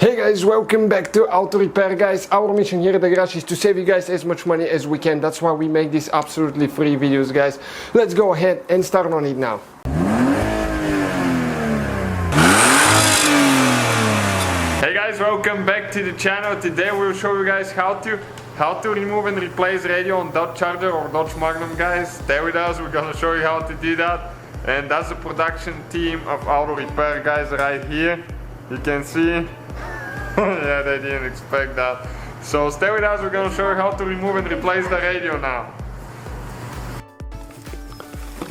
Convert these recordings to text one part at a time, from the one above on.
Hey guys, welcome back to Auto Repair, guys. Our mission here at the garage is to save you guys as much money as we can. That's why we make these absolutely free videos, guys. Let's go ahead and start on it now. Hey guys, welcome back to the channel. Today we'll show you guys how to remove and replace radio on Dodge Charger or Dodge Magnum, guys. Stay with us, we're gonna show you how to do that. And that's the production team of Auto Repair, guys, right here. You can see. Yeah, they didn't expect that. So stay with us, we're gonna show you how to remove and replace the radio now.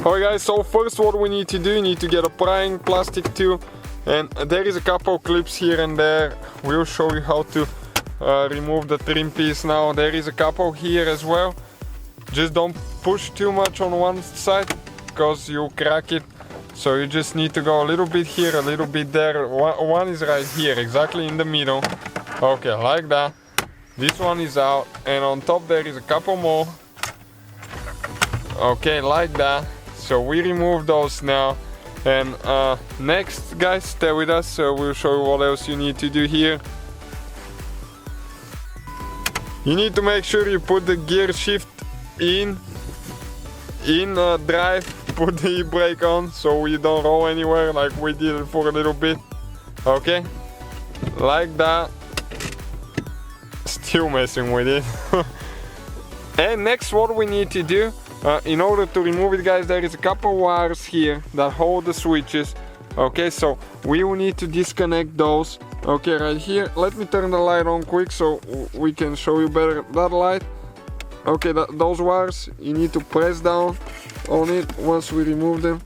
Alright guys, so first what we need to do, you need to get a prying plastic tool. And there is a couple clips here and there. We'll show you how to remove the trim piece now. There is a couple here as well. Just don't push too much on one side because you'll crack it. So you just need to go a little bit here, a little bit there. One is right here, exactly in the middle. Okay, like that. This one is out, and on top there is a couple more. Okay, like that. So we remove those now. And next, guys, stay with us. So we'll show you what else you need to do here. You need to make sure you put the gear shift in drive. Put the e-brake on so you don't roll anywhere like we did it for a little bit. Okay, like that. Still messing with it. And next, what we need to do in order to remove it, guys, there is a couple wires here that hold the switches. Okay, so we will need to disconnect those. Okay, right here. Let me turn the light on quick so we can show you better that light. Okay, those wires, you need to press down on it once we remove them.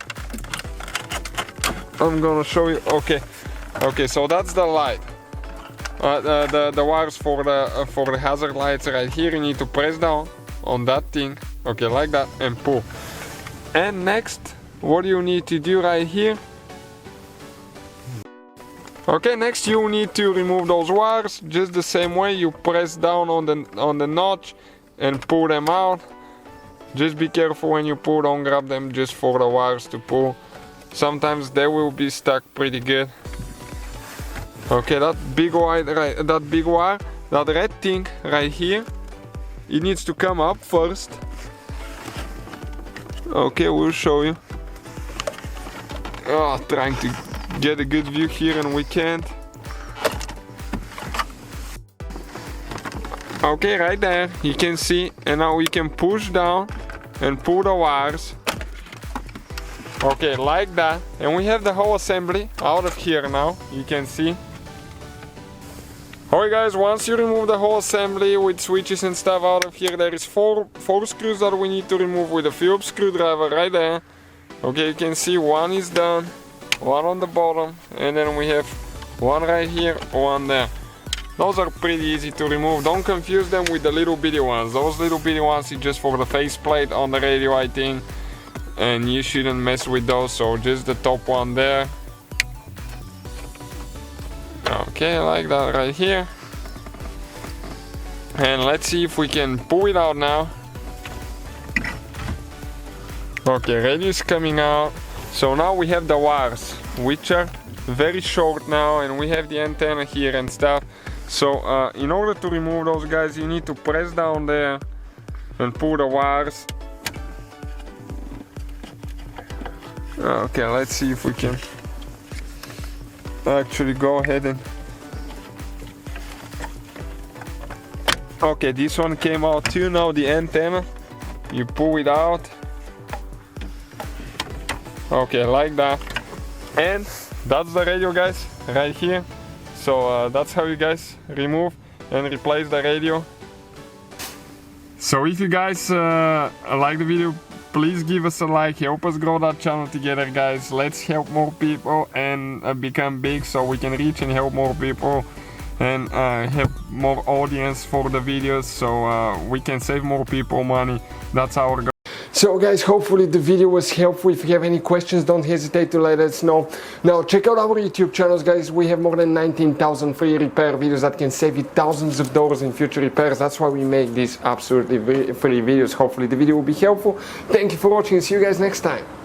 I'm gonna show you. Okay, so that's the light. The wires for the hazard lights right here. You need to press down on that thing. Okay, like that, and pull. And next, what you need to do right here. Okay, next you need to remove those wires just the same way. You press down on the notch and pull them out. Just be careful when you pull, don't grab them just for the wires to pull. Sometimes they will be stuck pretty good. Okay, that big wire, that red thing right here, it needs to come up first. Okay, we'll show you. Oh, trying to get a good view here and we can't. Okay, right there, you can see, and now we can push down and pull the wires. Okay, like that, and we have the whole assembly out of here now, you can see. Alright guys, once you remove the whole assembly with switches and stuff out of here, there is four screws that we need to remove with a Phillips screwdriver right there. Okay, you can see one is done, one on the bottom, and then we have one right here, one there. Those are pretty easy to remove. Don't confuse them with the little bitty ones. Those little bitty ones is just for the faceplate on the radio, I think. And you shouldn't mess with those, so just the top one there. Okay, like that right here. And let's see if we can pull it out now. Okay, radio is coming out. So now we have the wires, which are very short now, and we have the antenna here and stuff. So in order to remove those, guys, you need to press down there and pull the wires. Okay, let's see if we can actually go ahead and... Okay, this one came out too. Now the antenna, you pull it out. Okay, like that. And that's the radio, guys, right here. So that's how you guys remove and replace the radio. So if you guys like the video, please give us a like, help us grow that channel together, guys. Let's help more people and become big so we can reach and help more people and have more audience for the videos so we can save more people money. That's our goal. So guys, hopefully the video was helpful. If you have any questions, don't hesitate to let us know. Now check out our YouTube channels, guys. We have more than 19,000 free repair videos that can save you thousands of dollars in future repairs. That's why we make these absolutely free videos. Hopefully the video will be helpful. Thank you for watching. See you guys next time.